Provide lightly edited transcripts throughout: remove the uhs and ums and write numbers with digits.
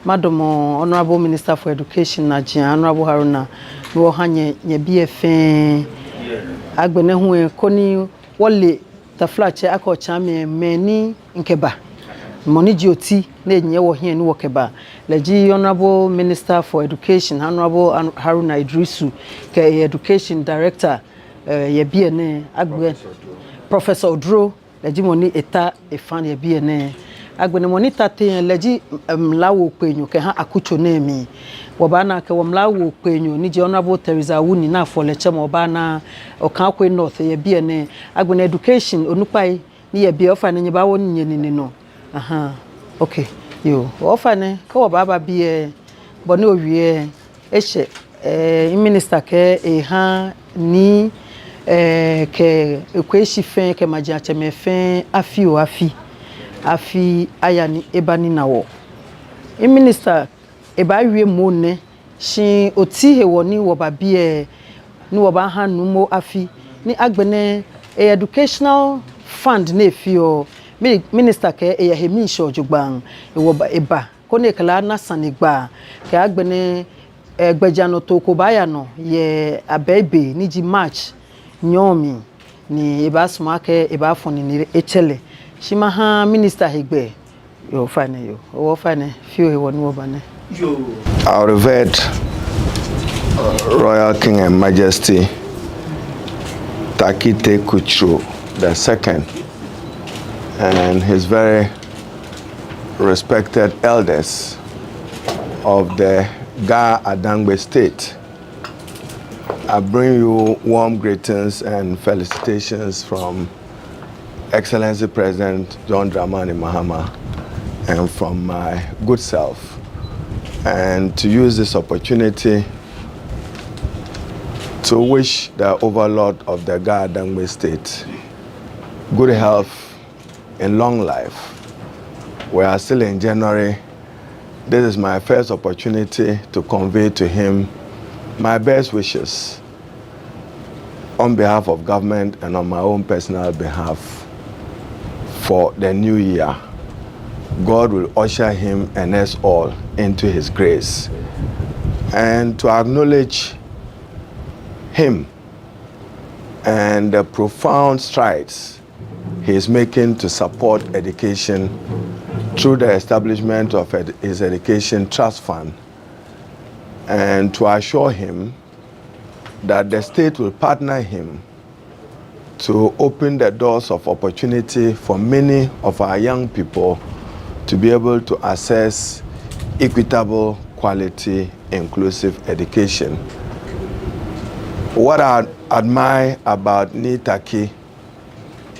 Madam Honorable Minister for Education Najian Honorable Haruna no hanye nye BFN agbene hu koni wole taflache akọ chame meni nkeba money joti na enye wo hia ni wokeba leji Honorable Minister for Education Honorable Haruna Idrisu ke Education Director ye BN agbe Professor Odro leji moni eta efan ye BN agbene monitor te leji mlawo penyo ke ha akucho nemi wobana ke womlawo penyo ni je Honorable Teresa Wuni na for leche mo bana Okankwe North ye biene agbene education onupai ni ye bi ofa ne ba woni nyeni no aha okay yo ofa ne ke wo baba bi boni owie ehye minister ke ha ni ke ekweshi fen ke maja chemefen afi ayani ebani nawo minister eba wie mo ne shi oti hewo ni wo ba bie ni wo ba hanu mo afi ni agbene educational fund na efi o minister ke hemi sho jugban wo ba eba ko ne kala na sanigba ke agbene egbejano to ko baya no ye abebe ni ji march nyomi ni eba suma ke eba foni ni echele Shimaha Minister Higbe, yo fine yo. O fine few he won over ne. Our revered Royal King and Majesty Takite Kuchro II and his very respected elders of the Ga and Dangme state. I bring you warm greetings and felicitations from Excellency President John Dramani Mahama and from my good self, and to use this opportunity to wish the overlord of the Ga and Dangme state good health and long life. We are still in January. This is my first opportunity to convey to him my best wishes on behalf of government and on my own personal behalf. For the new year, God will usher him and us all into his grace. And to acknowledge him and the profound strides he is making to support education through the establishment of his Education Trust Fund, and to assure him that the state will partner him to open the doors of opportunity for many of our young people to be able to access equitable, quality, inclusive education. What I admire about Nitaki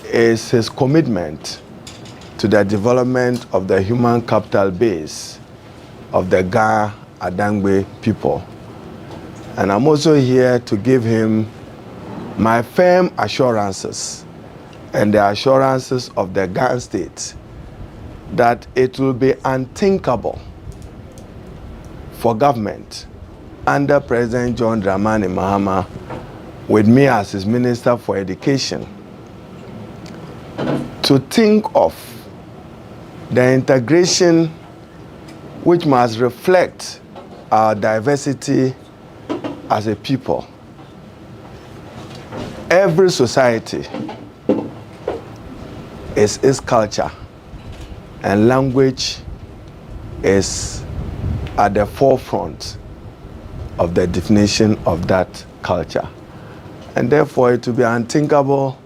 is his commitment to the development of the human capital base of the Ga and Dangme people. And I'm also here to give him my firm assurances and the assurances of the Ga state that it will be unthinkable for government under President John Dramani Mahama, with me as his Minister for Education, to think of the integration which must reflect our diversity as a people. Every society is its culture, and language is at the forefront of the definition of that culture. And therefore, it will be unthinkable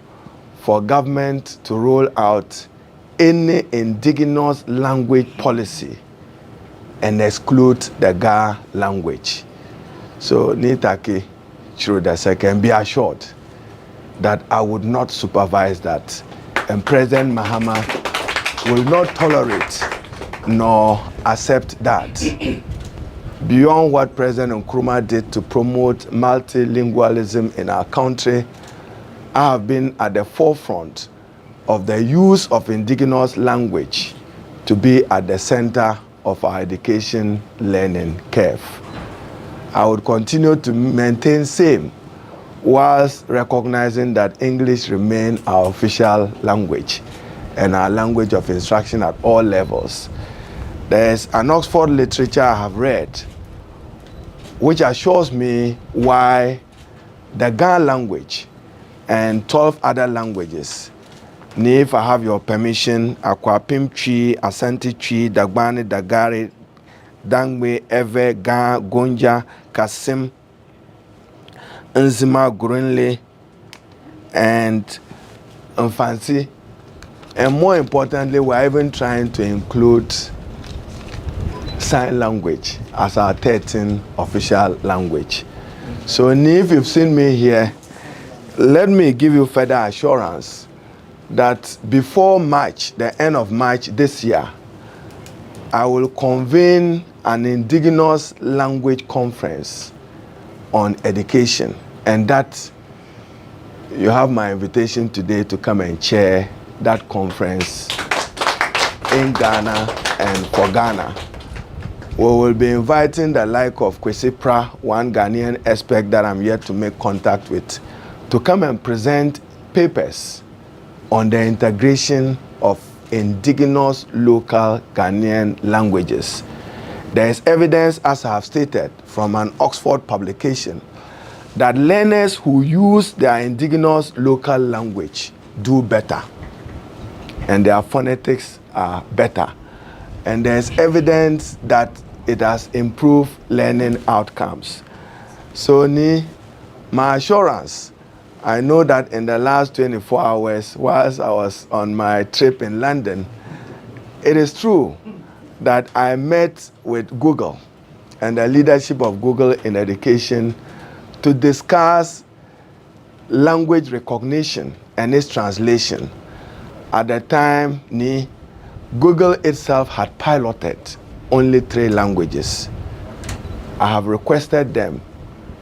for government to roll out any indigenous language policy and exclude the Ga language. So, Nitaki Chiro II, be assured that I would not supervise that, and President Mahama will not tolerate nor accept that. Beyond what President Nkrumah did to promote multilingualism in our country, I have been at the forefront of the use of indigenous language to be at the center of our education learning curve. I would continue to maintain same, whilst recognizing that English remains our official language and our language of instruction at all levels. There's an Oxford literature I have read which assures me why the Ga language and 12 other languages, if I have your permission, Akwapim Chi, Asante Chi, Dagbani, Dagari, Dangme, Eve, Ga, Gonja, Kasim, Nzima, Grunle, and Mfansi. And more importantly, we're even trying to include sign language as our 13th official language. So if you've seen me here, let me give you further assurance that before March, the end of March this year, I will convene an indigenous language conference on education, and that you have my invitation today to come and chair that conference in Ghana and for Ghana. We will be inviting the like of Kwesi Pra, one Ghanaian expert that I'm yet to make contact with, to come and present papers on the integration of indigenous local Ghanaian languages. There is evidence, as I have stated, from an Oxford publication that learners who use their indigenous local language do better, and their phonetics are better. And there's evidence that it has improved learning outcomes. So, my assurance, I know that in the last 24 hours, whilst I was on my trip in London, it is true that I met with Google and the leadership of Google in education to discuss language recognition and its translation. At the time, Google itself had piloted only 3 languages. I have requested them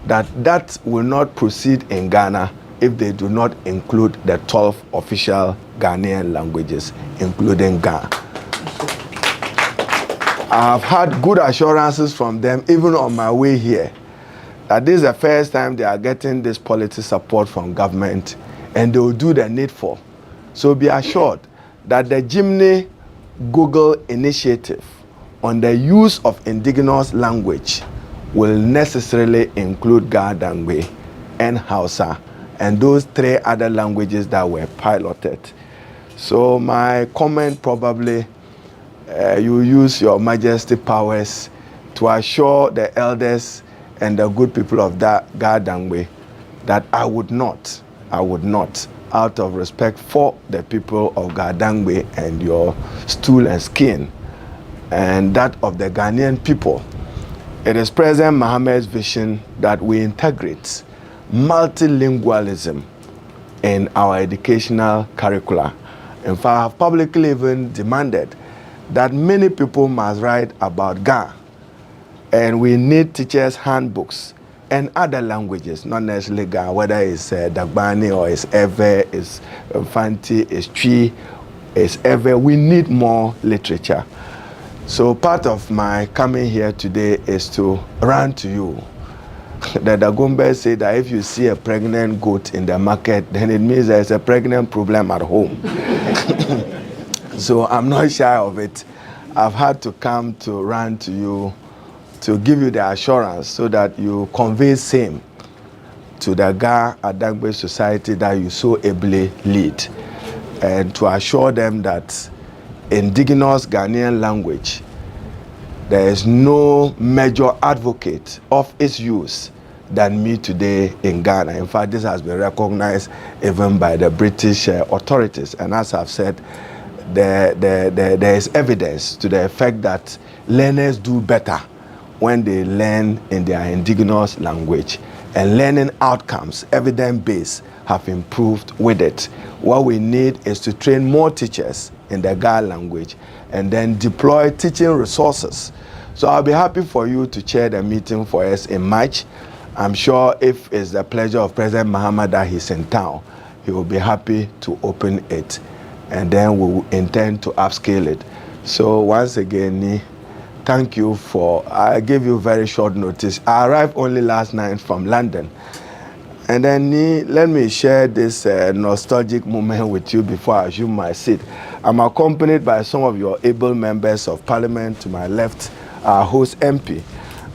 that will not proceed in Ghana if they do not include the 12 official Ghanaian languages, including Ga. I have had good assurances from them, even on my way here, that this is the first time they are getting this policy support from government, and they will do the needful. So be assured that the Jimny Google initiative on the use of indigenous language will necessarily include Ga and Dangme and Hausa and those 3 other languages that were piloted. So my comment probably, you use your majesty powers to assure the elders and the good people of that Ga and Dangme that I would not, out of respect for the people of Ga and Dangme and your stool and skin, and that of the Ghanaian people, it is President Mohammed's vision that we integrate multilingualism in our educational curricula. In fact, I have publicly even demanded that many people must write about Ga, and we need teachers' handbooks and other languages, not necessarily Ga, whether it's Dagbani or it's Ewe, it's Fanti, it's Twi, it's Ewe. We need more literature. So part of my coming here today is to rant to you. The Dagombe said that if you see a pregnant goat in the market, then it means there's a pregnant problem at home. So I'm not shy of it. I've had to come to rant to you to give you the assurance so that you convey same to the Ga and Dangme society that you so ably lead, and to assure them that indigenous Ghanaian language, there is no major advocate of its use than me today in Ghana. In fact, this has been recognized even by the British authorities. And as I've said, there is evidence to the effect that learners do better when they learn in their indigenous language. And learning outcomes, evidence-based, have improved with it. What we need is to train more teachers in the Ga language and then deploy teaching resources. So I'll be happy for you to chair the meeting for us in March. I'm sure if it's the pleasure of President Mahama that he's in town, he will be happy to open it, and then we will intend to upscale it. So once again, thank you for, I gave you very short notice. I arrived only last night from London. And then let me share this nostalgic moment with you before I assume my seat. I'm accompanied by some of your able members of parliament. To my left, our host MP.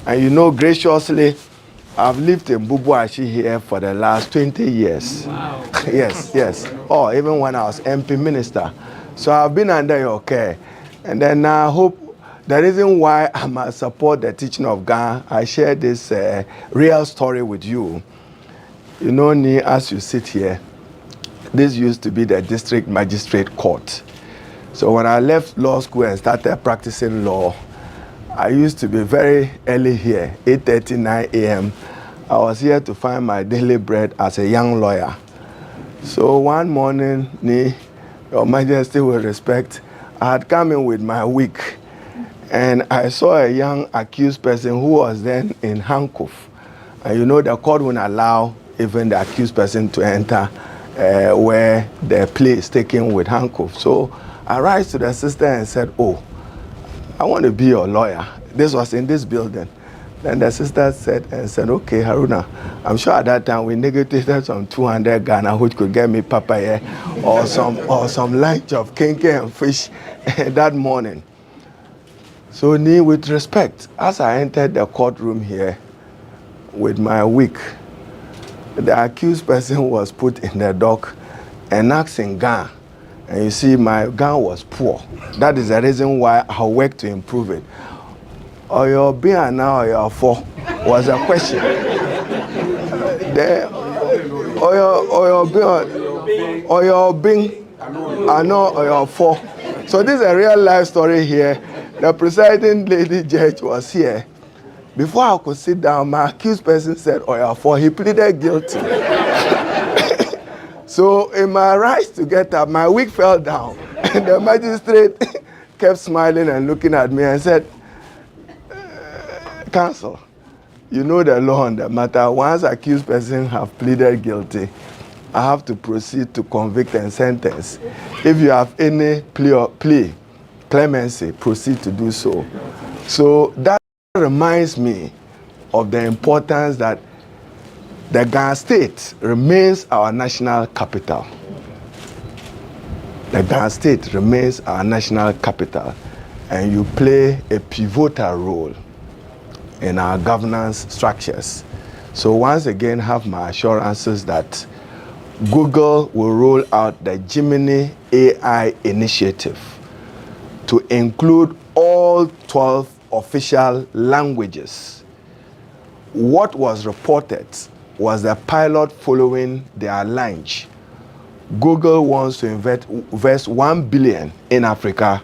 And you know, graciously, I've lived in Bubuashi here for the last 20 years. Wow. Yes. Oh, even when I was MP minister. So I've been under your care. And then I hope the reason why I must support the teaching of Ga, I share this real story with you. You know, as you sit here, this used to be the district magistrate court. So when I left law school and started practicing law, I used to be very early here, 8:30, 9 a.m. I was here to find my daily bread as a young lawyer. So one morning, Your Majesty will respect, I had come in with my wig, and I saw a young accused person who was then in handcuff. And you know the court won't allow even the accused person to enter where the plea is taken with handcuffs. So I rise to the sister and said, oh, I want to be your lawyer. This was in this building. Then the sister said, okay, Haruna, I'm sure at that time we negotiated some 200 Ghana, which could get me papaya or some lunch of kenke and fish that morning. So with respect, as I entered the courtroom here with my wig, the accused person was put in the dock and asked in Ga. And you see, my Ga was poor. That is the reason why I work to improve it. Or your being now or your for was a question. Or your being I know or your for. So this is a real life story here. The presiding lady judge was here. Before I could sit down, my accused person said, oh yeah, for he pleaded guilty. So in my rise to get up, my wig fell down. And the magistrate kept smiling and looking at me and said, counsel, you know the law on the matter. Once accused person have pleaded guilty, I have to proceed to convict and sentence. If you have any plea, clemency, proceed to do so. So that reminds me of the importance that the Ga State remains our national capital. The Ga State remains our national capital, and you play a pivotal role in our governance structures. So once again, have my assurances that Google will roll out the Gemini AI initiative to include all 12 official languages. What was reported was the pilot following their launch. Google wants to invest $1 billion in Africa,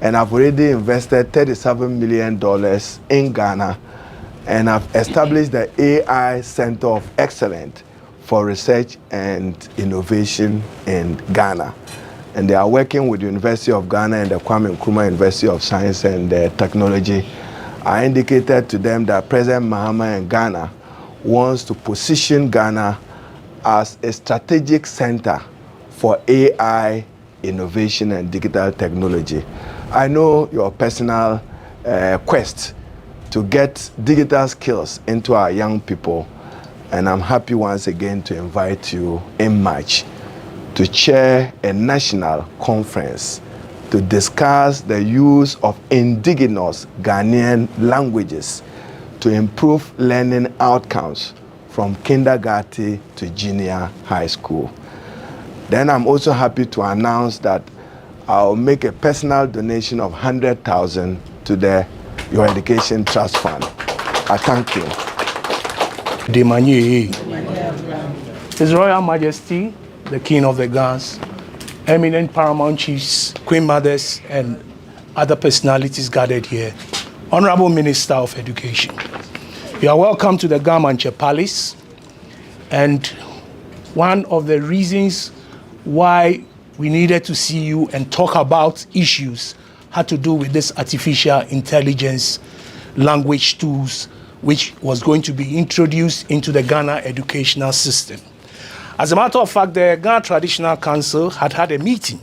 and have already invested $37 million in Ghana, and have established the AI Center of Excellence for Research and Innovation in Ghana. And they are working with the University of Ghana and the Kwame Nkrumah University of Science and Technology. I indicated to them that President Mahama in Ghana wants to position Ghana as a strategic center for AI innovation and digital technology. I know your personal quest to get digital skills into our young people, and I'm happy once again to invite you in March to chair a national conference to discuss the use of indigenous Ghanaian languages to improve learning outcomes from kindergarten to junior high school. Then I'm also happy to announce that I'll make a personal donation of 100,000 to the Your Education Trust Fund. I thank you. His Royal Majesty, the King of the Gans, eminent paramount chiefs, queen mothers, and other personalities gathered here. Honorable Minister of Education, you are welcome to the Mantse Palace. And one of the reasons why we needed to see you and talk about issues had to do with this artificial intelligence language tools, which was going to be introduced into the Ghana educational system. As a matter of fact, the Ghana Traditional Council had a meeting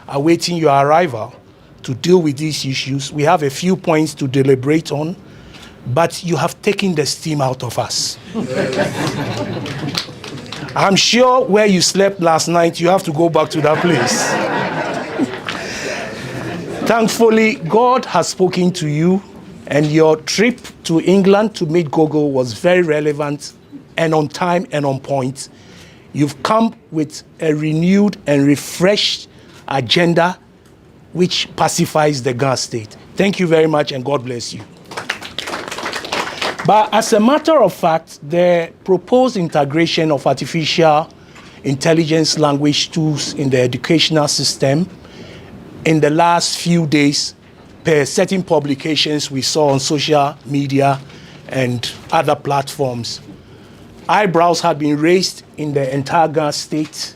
awaiting your arrival to deal with these issues. We have a few points to deliberate on, but you have taken the steam out of us. I'm sure where you slept last night, you have to go back to that place. Thankfully, God has spoken to you, and your trip to England to meet Gogo was very relevant and on time and on point. You've come with a renewed and refreshed agenda which pacifies the Ga state. Thank you very much, and God bless you. But as a matter of fact, the proposed integration of artificial intelligence language tools in the educational system in the last few days, per certain publications we saw on social media and other platforms, eyebrows had been raised in the entire Ga state,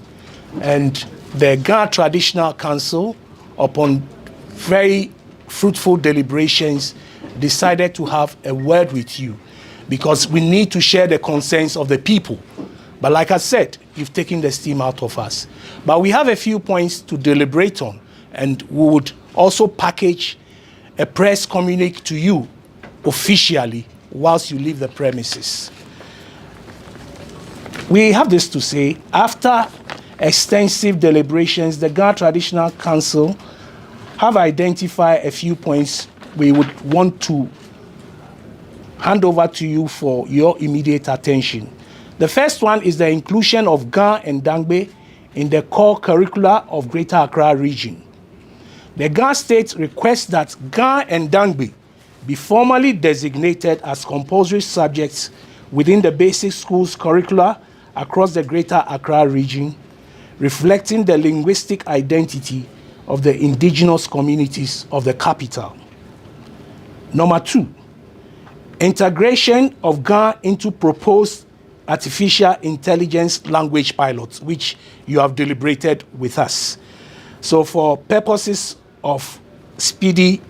and the Ga Traditional Council, upon very fruitful deliberations, decided to have a word with you, because we need to share the concerns of the people. But like I said, you've taken the steam out of us. But we have a few points to deliberate on, and we would also package a press communique to you officially whilst you leave the premises. We have this to say: after extensive deliberations, the Ga Traditional Council have identified a few points we would want to hand over to you for your immediate attention. The first one is the inclusion of Ga and Dangme in the core curricula of Greater Accra region. The Ga state requests that Ga and Dangme be formally designated as compulsory subjects within the basic schools curricula across the Greater Accra region, reflecting the linguistic identity of the indigenous communities of the capital. Number 2, integration of Ga into proposed artificial intelligence language pilots, which you have deliberated with us. So for purposes of speedy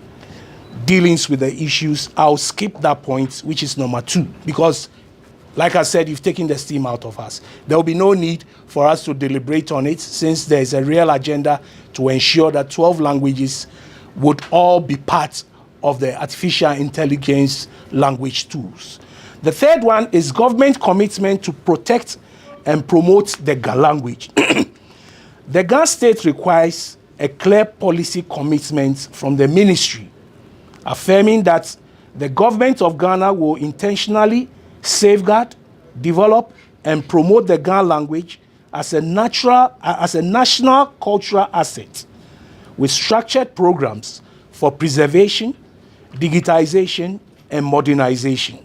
dealings with the issues, I'll skip that point, which is number 2, because like I said, you've taken the steam out of us. There will be no need for us to deliberate on it, since there is a real agenda to ensure that 12 languages would all be part of the artificial intelligence language tools. The third one is government commitment to protect and promote the Ga language. The Ga state requires a clear policy commitment from the ministry, affirming that the government of Ghana will intentionally safeguard, develop, and promote the Ga language as a national cultural asset, with structured programs for preservation, digitization, and modernization.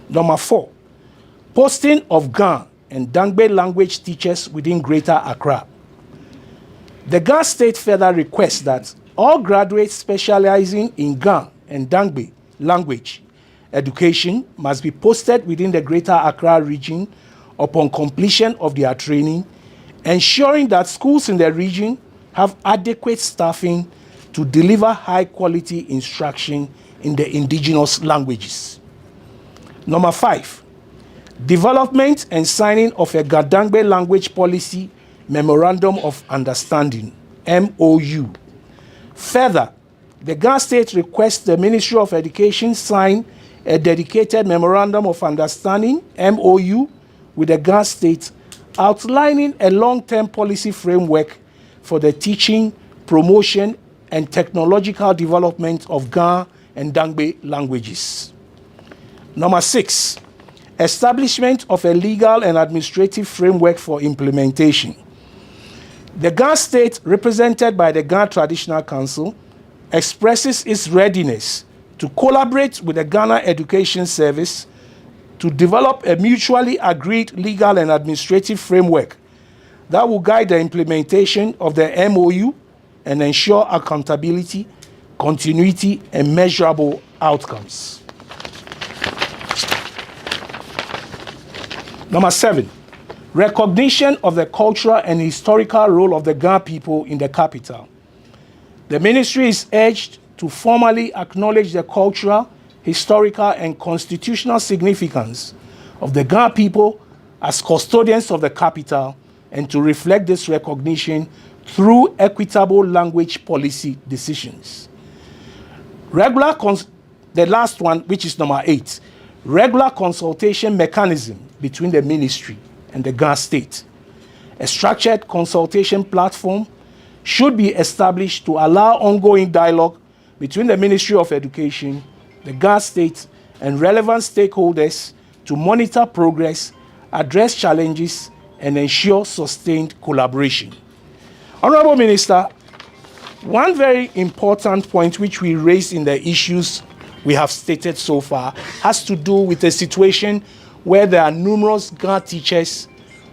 Number 4, posting of Ga and Dangme language teachers within Greater Accra. The Ga state further requests that all graduates specializing in Ga and Dangme language education must be posted within the Greater Accra region upon completion of their training, ensuring that schools in the region have adequate staffing to deliver high-quality instruction in the indigenous languages. Number 5, development and signing of a Ga Dangme language policy memorandum of understanding, MOU. Further, the Ga state requests the Ministry of Education sign a dedicated memorandum of understanding, MOU, with the Ga state, outlining a long-term policy framework for the teaching, promotion, and technological development of Ga and Dangme languages. Number 6, establishment of a legal and administrative framework for implementation. The Ga state, represented by the Ga Traditional Council, expresses its readiness to collaborate with the Ghana Education Service to develop a mutually agreed legal and administrative framework that will guide the implementation of the MOU and ensure accountability, continuity, and measurable outcomes. Number 7, recognition of the cultural and historical role of the Ga people in the capital. The ministry is urged to formally acknowledge the cultural, historical, and constitutional significance of the Ga people as custodians of the capital, and to reflect this recognition through equitable language policy decisions. The last one, which is number 8, regular consultation mechanism between the ministry and the Ga state. A structured consultation platform should be established to allow ongoing dialogue between the Ministry of Education, the Ga State, and relevant stakeholders to monitor progress, address challenges, and ensure sustained collaboration. Honorable Minister, one very important point which we raised in the issues we have stated so far has to do with a situation where there are numerous Ga teachers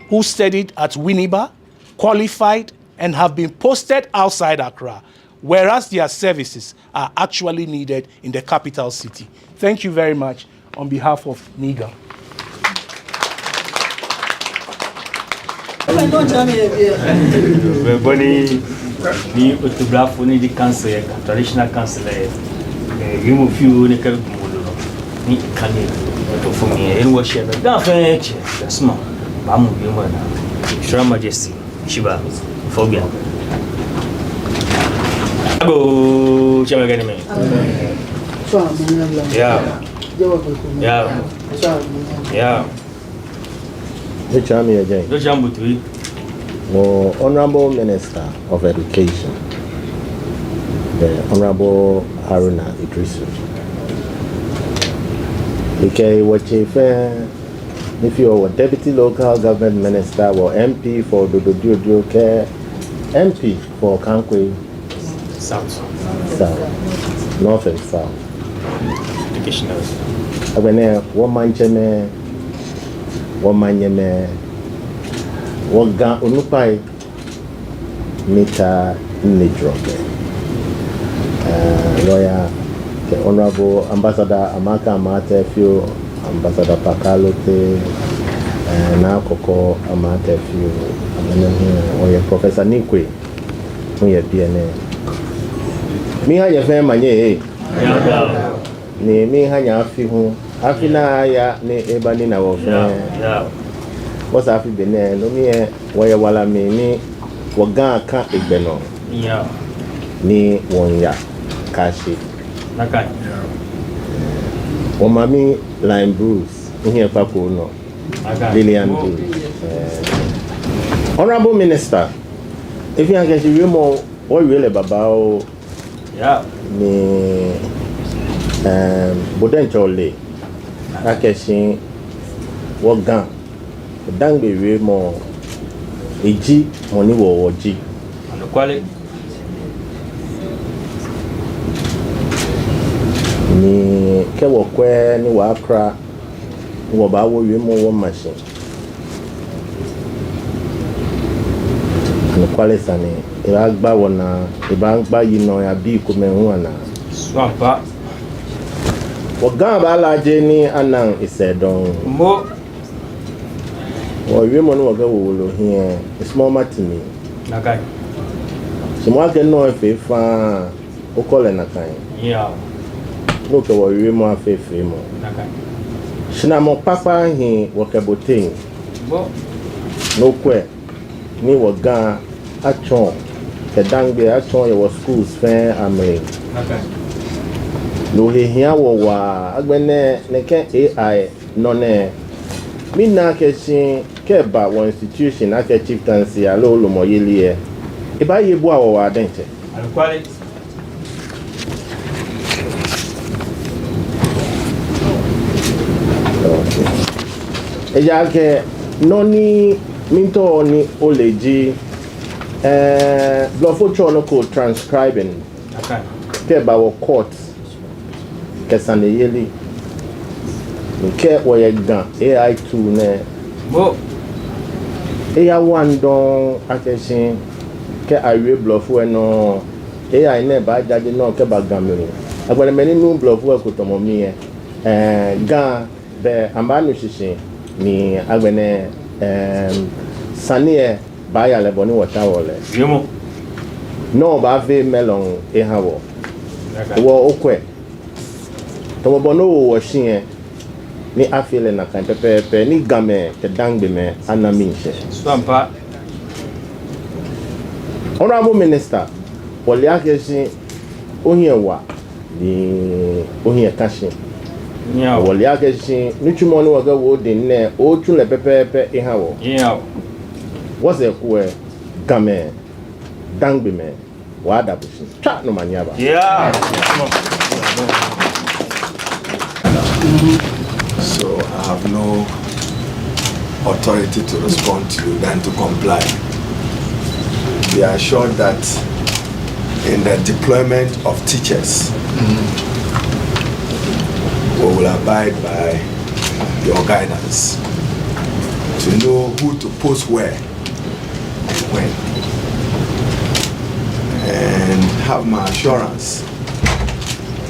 who studied at Winneba, qualified, and have been posted outside Accra, whereas their services are actually needed in the capital city. Thank you very much on behalf of NIGA. Ni autograph ni di council traditional council you move you ni ka mulo ni kane to for me en wo share da fa che asma ba mu bi mo na Shra Majesty Shiba phobia Go Chama Ga and Dangme. Yeah. Which army again? Do Jambutui. Well, Honorable Minister of Education, the Honorable Haruna Idrisu. Okay, what if you are Deputy Local Government Minister or MP for Dodo Care, MP for Kankwe South, North and South. Education. One man cheme, one man yeme. Waga unupai mita nidroge. Lawyer, the Honorable Ambassador Amaka Amate Few, Ambassador Pakalote, now Koko Amate Few, or Professor Nikwe, who are DNA. Miha ya fema nye ni miha ya afihu afina ya ni ebani na wofe. What's happy bene no me waya wala me ni waga ka egbeno ni wonya kashi Nakai. O mami Line Bruce here pako no Lillian Bruce. Honorable Minister, if you can get you more what really about ni Bodenchole akeshi waga Dangme we more eji money wo oji And the quality ni kewo kwe ni wa Accra wo ba wo we mo wo machine and quality sane e ba gba wona e ba gba yi no ya bi ko me hu ana swampa wo ga ba la je ni anan isedon mo or we money waga wo here it's more matimi Nakai. so mo ake no efe fa o kole na kan Yeah. no ke wo we mo afefe mo Nakai. shina mo papa hi wo ke botin Mo no kwe ni waga achon ke Dangme achon ye wo schools fe amre Nakai. no he hia wo wa agbene ne ke AI no ne mina kesin keba one institution ake chieftaincy alo olomo yelie e ba ye bu awo wa dente And the quality e ya ke no ni minto ni oleji blofo chono ko transcribing Nakai. keba wo court kesane yeli nke wo ye gan AI2 ne Mo eya one don akesin ke awe blofo no AI ne ba jade no ke ba gamere agbere meni nu blofo ko tomo mi gan be ambanu shishin ni agbene sanie ba ya le boni water wole Yomo no ba ve melon e hawo Nakai. wo okwe tomo bono wo shin ni afile na kan pepe ni game ke Dangme me anaminche. Swampa Honorable Minister, wole akesin ohie wa ni ohie kashi. Yeah. Wole akesin nutumo ni waga wo din ne o tun le pepe ihawo. Yeah. What's a kwe game Dangme, wada bushi. Chat no manyaba. Yeah. So I have no authority to respond to you than to comply. Be assured that in the deployment of teachers, we will abide by your guidance to know who to post where and when, and have my assurance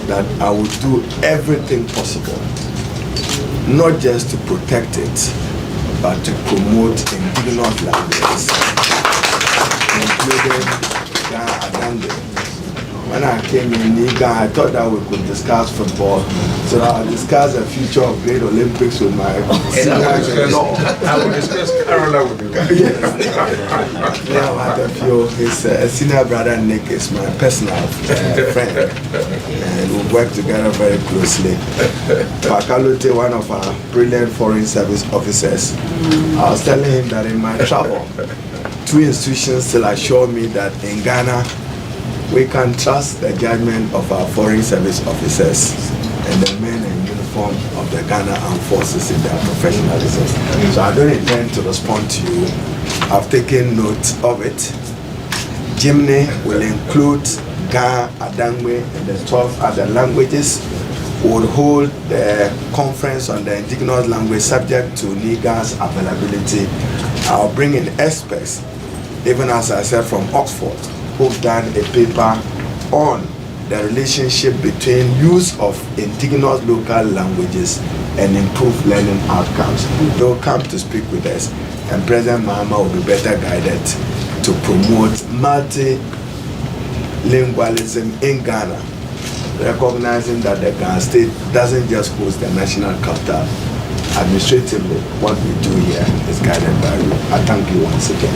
that I will do everything possible, not just to protect it, but to promote indigenous languages, including Ga and Dangme. When I came in Niga, I thought that we could discuss football, so I'll discuss the future of Great Olympics with my seniors in law. I will discuss Carola with you. His senior brother Nick is my personal friend, and we work together very closely. Pakalote, one of our brilliant foreign service officers, I was telling him that in my travel, 2 institutions still assure me that in Ghana, we can trust the judgment of our foreign service officers and the men in uniform of the Ghana Armed Forces in their professionalism. So I don't intend to respond to you. I've taken note of it. Jimny will include Ga and Dangme and the 12 other languages. We'll hold the conference on the indigenous language subject to NIGA's availability. I'll bring in experts, even as I said, from Oxford, who've done a paper on the relationship between use of indigenous local languages and improved learning outcomes. They'll come to speak with us, and President Mahama will be better guided to promote multilingualism in Ghana, recognizing that the Ghana state doesn't just host the national capital. Administratively, what we do here is guided by you. I thank you once again.